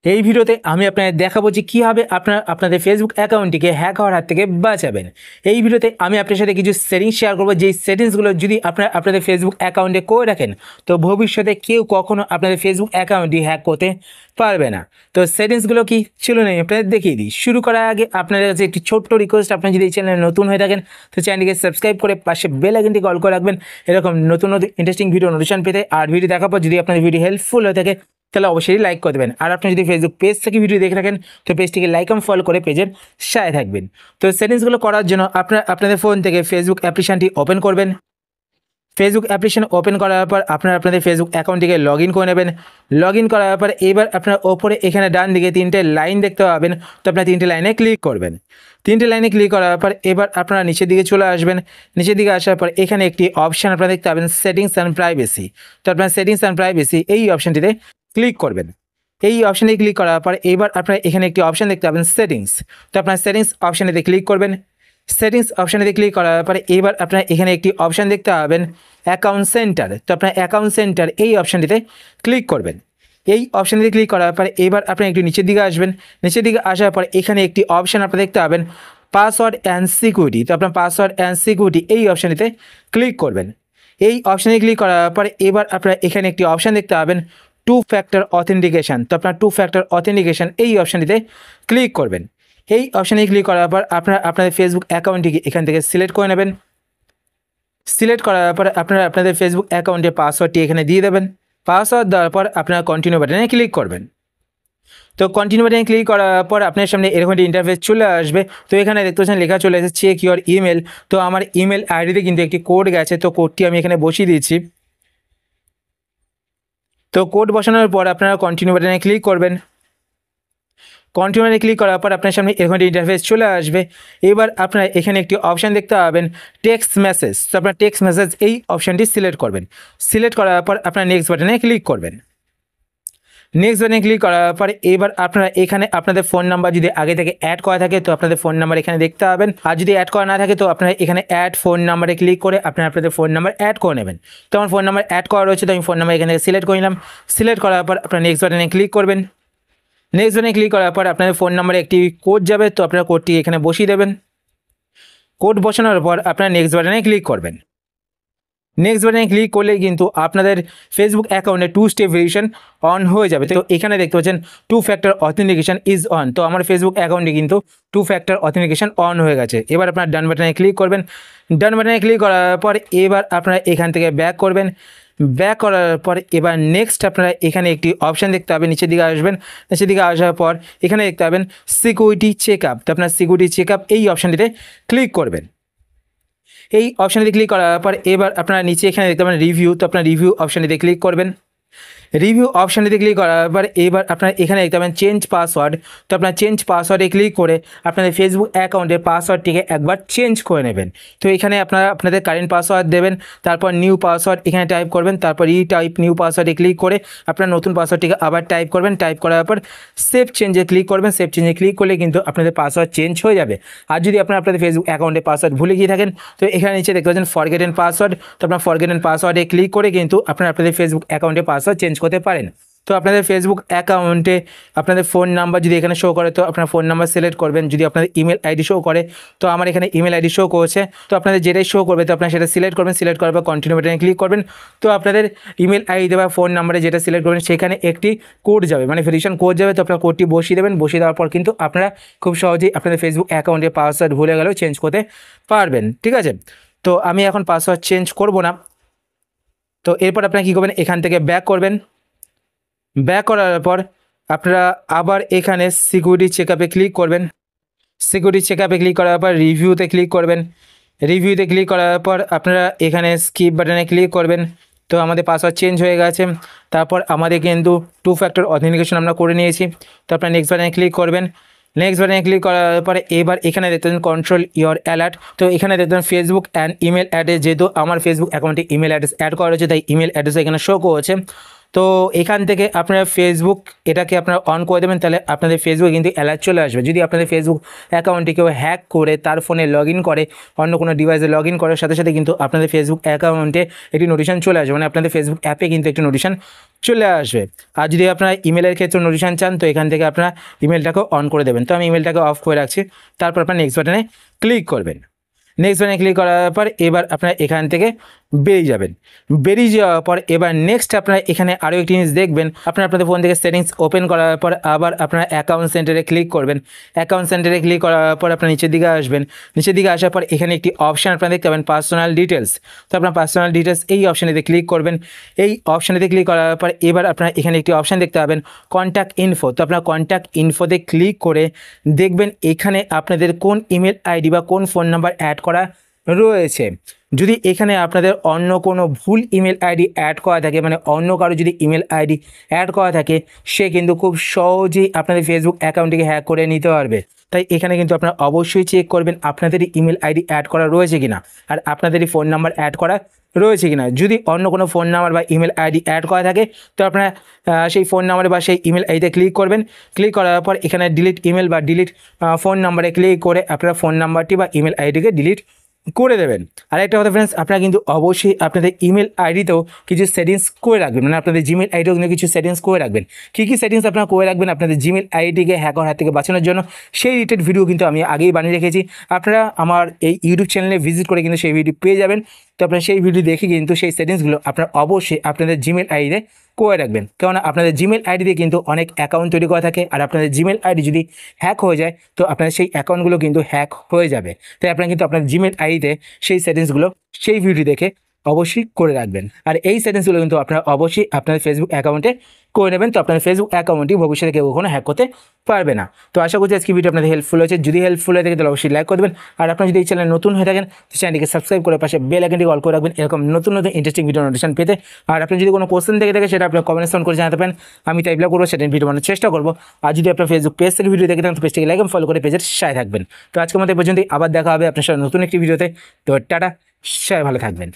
এই ভিডিওতে আমি আপনাদের দেখাবো যে কীভাবে আপনাদের ফেসবুক অ্যাকাউন্টটিকে হ্যাক হওয়ার হাত থেকে বাঁচাবেন। এই ভিডিওতে আমি আপনার সাথে কিছু সেটিংস শেয়ার করবো, যেই সেটিংসগুলো যদি আপনাদের ফেসবুক অ্যাকাউন্টে করে রাখেন তো ভবিষ্যতে কেউ কখনো আপনাদের ফেসবুক অ্যাকাউন্টটি হ্যাক করতে পারবে না। তো সেটিংসগুলো কি ছিল না আপনাদের দেখিয়ে দিই। শুরু করার আগে আপনাদের কাছে একটি ছোট্ট রিকোয়েস্ট, আপনার যদি এই চ্যানেলে নতুন হয়ে থাকেন তো চ্যানেলটিকে সাবস্ক্রাইব করে পাশে বেল আইকনটি কল করে রাখবেন এরকম নতুন নতুন ইন্টারেস্টিং ভিডিও নোটিফিকেশন পেতে। আর ভিডিও দেখার পর যদি আপনাদের ভিডিও হেল্পফুল হয়ে থাকে তাহলে অবশ্যই লাইক করে দেবেন। আর আপনি যদি ফেসবুক পেজ থেকে ভিডিও দেখে থাকেন তো পেজটিকে লাইক এবং ফলো করে পেজের সাথে থাকবেন। তো সেটিংসগুলো করার জন্য আপনাদের ফোন থেকে ফেসবুক অ্যাপ্লিকেশনটি ওপেন করবেন। ফেসবুক অ্যাপ্লিকেশন ওপেন করার পর আপনাদের ফেসবুক অ্যাকাউন্টটিকে লগ ইন করে নেবেন। লগ ইন করার পর এবার আপনার ওপরে এখানে ডান দিকে তিনটে লাইন দেখতে পাবেন, তো আপনার তিনটে লাইনে ক্লিক করবেন। তিনটে লাইনে ক্লিক করার পর এবার আপনারা নিচের দিকে চলে আসবেন। নিচের দিকে আসার পর এখানে একটি অপশান আপনারা দেখতে পাবেন, সেটিংস অ্যান্ড প্রাইভেসি। তো আপনার সেটিংস অ্যান্ড প্রাইভেসি এই অপশানটিতে ক্লিক করবেন। এই অপশানে ক্লিক করার পর এবার আপনারা এখানে একটি অপশান দেখতে পাবেন, সেটিংস। তো আপনার সেটিংস অপশানেতে ক্লিক করবেন। সেটিংস অপশানেতে ক্লিক করার পরে এবার আপনারা এখানে একটি অপশান দেখতে পাবেন, অ্যাকাউন্ট সেন্টার। তো আপনার অ্যাকাউন্ট সেন্টার এই অপশানটিতে ক্লিক করবেন। এই অপশানটিতে ক্লিক করার পরে এবার আপনারা একটু নিচের দিকে আসবেন। নিচের দিকে আসার পর এখানে একটি অপশান আপনারা দেখতে পাবেন, পাসওয়ার্ড অ্যান্ড সিকিউরিটি। তো আপনার পাসওয়ার্ড অ্যান্ড সিকিউরিটি এই অপশানটিতে ক্লিক করবেন। এই অপশানে ক্লিক করার পরে এবার আপনারা এখানে একটি অপশান দেখতে পাবেন, টু ফ্যাক্টর অথেন্টিকেশন। তো আপনার টু ফ্যাক্টর অথেন্টিকেশন এই অপশানটিতে ক্লিক করবেন। এই অপশানে ক্লিক করার পর আপনাদের ফেসবুক অ্যাকাউন্টটিকে এখান থেকে সিলেক্ট করে নেবেন। সিলেক্ট করার পর আপনাদের ফেসবুক অ্যাকাউন্টের পাসওয়ার্ডটি এখানে দিয়ে দেবেন। পাসওয়ার্ড দেওয়ার পর আপনারা কন্টিনিউ বাটনে ক্লিক করবেন। তো কন্টিনিউ বাটনে ক্লিক করার পর আপনার সামনে এরকম একটি ইন্টারফেস চলে আসবে। তো এখানে দেখতে পাচ্ছেন লেখা চলে এসেছে চেক ইউর ইমেল। তো আমার ইমেল আইডিতে কিন্তু একটি কোড গেছে, তো কোডটি আমি এখানে বসিয়ে দিয়েছি। তো কোড বসানোর পর আপনারা কন্টিনিউ বাটনে ক্লিক করবেন। কন্টিনিউতে ক্লিক করার পর আপনার সামনে এরকম একটি ইন্টারফেস চলে আসবে। এবার আপনারা এখানে একটি অপশান দেখতে পাবেন, টেক্সট মেসেজ। তো আপনার টেক্সট মেসেজ এই অপশানটি সিলেক্ট করবেন। সিলেক্ট করার পর আপনার নেক্সট বাটনে ক্লিক করবেন। নেক্সট বাটনে ক্লিক করার পর এবার আপনারা এখানে আপনাদের ফোন নাম্বার যদি আগে থেকে অ্যাড করা থাকে তো আপনাদের ফোন নাম্বার এখানে দেখতে পাবেন। আর যদি অ্যাড করা না থাকে তো আপনারা এখানে অ্যাড ফোন নাম্বারে ক্লিক করে আপনাদের ফোন নাম্বার অ্যাড করে নেবেন। তো আমার ফোন নাম্বার অ্যাড করা রয়েছে, তো আমি ফোন নাম্বার এখানে সিলেক্ট করে নিলাম। সিলেক্ট করার পর আপনারা নেক্সট বাটনে ক্লিক করবেন। নেক্সট বাটনে ক্লিক করার পর আপনাদের ফোন নাম্বারে একটি কোড যাবে, তো আপনারা কোডটি এখানে বসিয়ে দেবেন। কোড বসানোর পর আপনারা নেক্সট বাটনে ক্লিক করবেন। নেক্সট বাটনে ক্লিক করলে কিন্তু আপনাদের ফেসবুক অ্যাকাউন্টে টু স্টেপ ভেরিফিকেশন অন হয়ে যাবে। তো এখানে দেখতে পাচ্ছেন two factor authentication is on. তো আমার ফেসবুক অ্যাকাউন্টে কিন্তু টু ফ্যাক্টর অথেন্টিকেশন অন হয়ে গেছে। এবার আপনার ডান বাটনে ক্লিক করবেন। ডান বাটনে ক্লিক করার পর এবার আপনারা এখান থেকে ব্যাক করবেন। ব্যাক করার পর এবার নেক্সট আপনারা এখানে একটি অপশান দেখতে পাবেন, নিচের দিকে আসবেন। নিচের দিকে আসার পর এখানে দেখতে পাবেন সিকিউরিটি চেক আপ। তো আপনার সিকিউরিটি চেক আপ এই অপশানটিতে ক্লিক করবেন। এই অপশানটিতে ক্লিক করার পর এবার আপনারা নিচে এখানে দেখতে পাবেন রিভিউ। তো আপনার রিভিউ অপশানটিতে ক্লিক করবেন। রিভিউ অপশানটিতে ক্লিক করার পর এবার আপনারা এখানে দেখতে পাবেন চেঞ্জ পাসওয়ার্ড। তো আপনার চেঞ্জ পাসওয়ার্ডে ক্লিক করে আপনাদের ফেসবুক অ্যাকাউন্টের পাসওয়ার্ডটিকে একবার চেঞ্জ করে নেবেন। তো এখানে আপনারা আপনাদের কারেন্ট পাসওয়ার্ড দেবেন, তারপর নিউ পাসওয়ার্ড এখানে টাইপ করবেন, তারপর টাইপ নিউ পাসওয়ার্ডে ক্লিক করে আপনার নতুন পাসওয়ার্ডটিকে আবার টাইপ করবেন। টাইপ করার পর সেভ চেঞ্জে ক্লিক করবেন। সেভ চেঞ্জে ক্লিক করলে কিন্তু আপনাদের পাসওয়ার্ড চেঞ্জ হয়ে যাবে। আর যদি আপনাদের ফেসবুক অ্যাকাউন্টে পাসওয়ার্ড ভুলে গিয়ে থাকেন তো এখানে নিচে দেখতে পাচ্ছেন ফরগেটেন পাসওয়ার্ড। তো আপনার ফরগেটেন পাসওয়ার্ডে ক্লিক করে কিন্তু আপনাদের ফেসবুক অ্যাকাউন্টে পাসওয়ার্ড চেঞ্জ করতে পারেন। তো আপনাদের ফেসবুক অ্যাকাউন্টে আপনাদের ফোন নাম্বার যদি এখানে শো করে তো আপনার ফোন নাম্বার সিলেক্ট করবেন। যদি আপনাদের ইমেল আইডি শো করে তো আমার এখানে ইমেল আইডি শো করছে, তো আপনাদের যেটাই শো করবে তো আপনারা সেটা সিলেক্ট করবেন। সিলেক্ট করার পর কন্টিনিউ বাটনে ক্লিক করবেন। তো আপনাদের ইমেল আইডি বা ফোন নাম্বারে যেটা সিলেক্ট করবেন সেখানে একটি কোড যাবে, মানে ভেরিফিকেশন কোড যাবে। তো আপনার কোডটি বসিয়ে দেবেন। বসিয়ে দেওয়ার পর কিন্তু আপনারা খুব সহজেই আপনাদের ফেসবুক অ্যাকাউন্টে পাসওয়ার্ড ভুলে গেলেও চেঞ্জ করতে পারবেন। ঠিক আছে, তো আমি এখন পাসওয়ার্ড চেঞ্জ করব না। তো এরপর আপনারা কী করবেন, এখান থেকে ব্যাক করবেন। ব্যাক করার পর আপনারা আবার এখানে সিকিউরিটি চেকআপে ক্লিক করবেন। সিকিউরিটি চেকআপে ক্লিক করার পর রিভিউতে ক্লিক করবেন। রিভিউতে ক্লিক করার পর আপনারা এখানে স্কিপ বাটনে ক্লিক করবেন। তো আমাদের পাসওয়ার্ড চেঞ্জ হয়ে গেছে। তারপর আমাদের কিন্তু টু ফ্যাক্টর অথেন্টিকেশন আমরা করে নিয়েছি। তো আপনারা নেক্সট বাটনে ক্লিক করবেন। নেক্সট বাটনে ক্লিক করার পরে এবার এখানে দেখতেন কন্ট্রোল ইওর অ্যালার্ট। তো এখানে দেখতেন ফেসবুক অ্যান্ড ইমেল অ্যাড্রেস, যেহেতু আমার ফেসবুক অ্যাকাউন্টে ইমেল অ্যাড্রেস অ্যাড করা রয়েছে তাই ইমেল অ্যাড্রেস এখানে শো করছে। তো এখান থেকে আপনারা ফেসবুক এটাকে আপনারা অন করে দেবেন, তাহলে আপনাদের ফেসবুকে কিন্তু অ্যালার্ট চলে আসবে। যদি আপনাদের ফেসবুক অ্যাকাউন্টটি কেউ হ্যাক করে তার ফোনে লগ ইন করে, অন্য কোনো ডিভাইসে লগ ইন করার সাথে সাথে কিন্তু আপনাদের ফেসবুক অ্যাকাউন্টে একটি নোটিফিকেশন চলে আসবে, মানে আপনাদের ফেসবুক অ্যাপে কিন্তু একটি নোটিফিকেশন চলে আসবে। আর যদি আপনারা ইমেলের ক্ষেত্রে নোটিফিকেশন চান, তো এখান থেকে আপনারা ইমেলটাকে অন করে দেবেন। তো আমি ইমেলটাকে অফ করে রাখছি। তারপর আপনার নেক্সট বাটনে ক্লিক করবেন। নেক্সট বাটনে ক্লিক করার পর এবার আপনারা এখান থেকে বেরিয়ে যাবেন। বেরিয়ে যাওয়ার পর এবার নেক্সট আপনারা এখানে আরও একটি জিনিস দেখবেন, আপনারা আপনাদের ফোন থেকে সেটিংস ওপেন করার পর আবার আপনারা অ্যাকাউন্ট সেন্টারে ক্লিক করবেন। অ্যাকাউন্ট সেন্টারে ক্লিক করার পর আপনার নিচের দিকে আসবেন। নিচের দিকে আসার পর এখানে একটি অপশান আপনারা দেখতে পাবেন, পার্সোনাল ডিটেলস। তো আপনার পার্সোনাল ডিটেলস এই অপশানেতে ক্লিক করবেন। এই অপশানেতে ক্লিক করার পর এবার আপনারা এখানে একটি অপশান দেখতে পাবেন, কন্ট্যাক্ট ইনফো। তো আপনার কন্ট্যাক্ট ইনফোতে ক্লিক করে দেখবেন এখানে আপনাদের কোন ইমেল আইডি বা কোন ফোন নাম্বার অ্যাড করা রয়েছে। যদি এখানে আপনাদের অন্য কোনো ভুল ইমেল আইডি অ্যাড করা থাকে, মানে অন্য কারো যদি ইমেল আইডি অ্যাড করা থাকে, সে কিন্তু খুব সহজেই আপনাদের ফেসবুক অ্যাকাউন্টটিকে হ্যাক করে নিতে পারবে। তাই এখানে কিন্তু আপনারা অবশ্যই চেক করবেন আপনাদেরই ইমেল আইডি অ্যাড করা রয়েছে কিনা, আর আপনাদেরই ফোন নাম্বার অ্যাড করা রয়েছে কিনা। যদি অন্য কোনো ফোন নাম্বার বা ইমেল আইডি অ্যাড করা থাকে, তো আপনারা সেই ফোন নাম্বারে বা সেই ইমেল আইডিতে ক্লিক করবেন। ক্লিক করার পর এখানে ডিলিট ইমেল বা ডিলিট ফোন নাম্বারে ক্লিক করে আপনারা ফোন নাম্বারটি বা ইমেল আইডিকে ডিলিট করে দেবেন। আরেকটা কথা ফ্রেন্ডস, আপনারা কিন্তু অবশ্যই আপনাদের ইমেল আইডিতেও কিছু সেটিংস করে রাখবেন, মানে আপনাদের জিমেল আইডিও কিন্তু কিছু সেটিংস করে রাখবেন। কী কী সেটিংস আপনারা করে রাখবেন আপনাদের জিমেল আইডিকে হ্যাকার হাত থেকে বাঁচানোর জন্য, সেই রিলেটেড ভিডিও কিন্তু আমি আগেই বানিয়ে রেখেছি। আপনারা আমার এই ইউটিউব চ্যানেলে ভিজিট করে কিন্তু সেই ভিডিও পেয়ে যাবেন। তো আপনারা সেই ভিডিও দেখে কিন্তু সেই সেটিংসগুলো আপনারা অবশ্যই আপনাদের জিমেল আইডিতে করে রাখবেন, কেননা আপনাদের জিমেল আইডি দিয়ে কিন্তু অনেক অ্যাকাউন্ট তৈরি করা থাকে, আর আপনাদের জিমেল আইডি যদি হ্যাক হয়ে যায়, তো আপনাদের সেই অ্যাকাউন্টগুলো কিন্তু হ্যাক হয়ে যাবে। তাই আপনারা কিন্তু আপনার জিমেল আইডিতে সেই সেটিংসগুলো সেই ভিডিও দেখে অবশ্যই করে রাখবেন। আর এই সেটিংসগুলো কিন্তু আপনারা অবশ্যই আপনাদের ফেসবুক অ্যাকাউন্টে করে নেবেন, তো আপনাদের ফেসবুক অ্যাকাউন্টটি ভবিষ্যতে কেউ কখনো হ্যাক করতে পারবে না। তো আশা করছি আজকে ভিডিও আপনাদের হেল্পফুল হয়েছে। যদি হেল্পফুল হয়ে থাকে তাহলে অবশ্যই লাইক করে দেবেন। আর আপনারা যদি এই চ্যানেলে নতুন হয়ে থাকেন, তো চ্যানেলটিকে সাবস্ক্রাইব করে পাশে বেল আইকনটি অল করে রাখবেন এরকম নতুন নতুন ইন্টারেস্টিং ভিডিও নোটিফিকেশন পেতে। আর আপনি যদি কোনো কোশ্চেন থেকে থাকে সেটা আপনার কমেন্ট করে জানাতে পারেন, আমি তাই রিপ্লাই করবো, সেটা ভিডিও বানানোর চেষ্টা করবো। আর যদি আপনার ফেসবুক পেজ থেকে ভিডিও দেখে থাকেন, তো পেজটিকে লাইক এবং ফলো করে পেজের সাথে থাকবেন। তো আজকের মতো পর্যন্তই, আবার দেখা হবে আপনার সাথে নতুন একটি ভিডিওতে। তো টাটা, সবাই ভালো থাকবেন।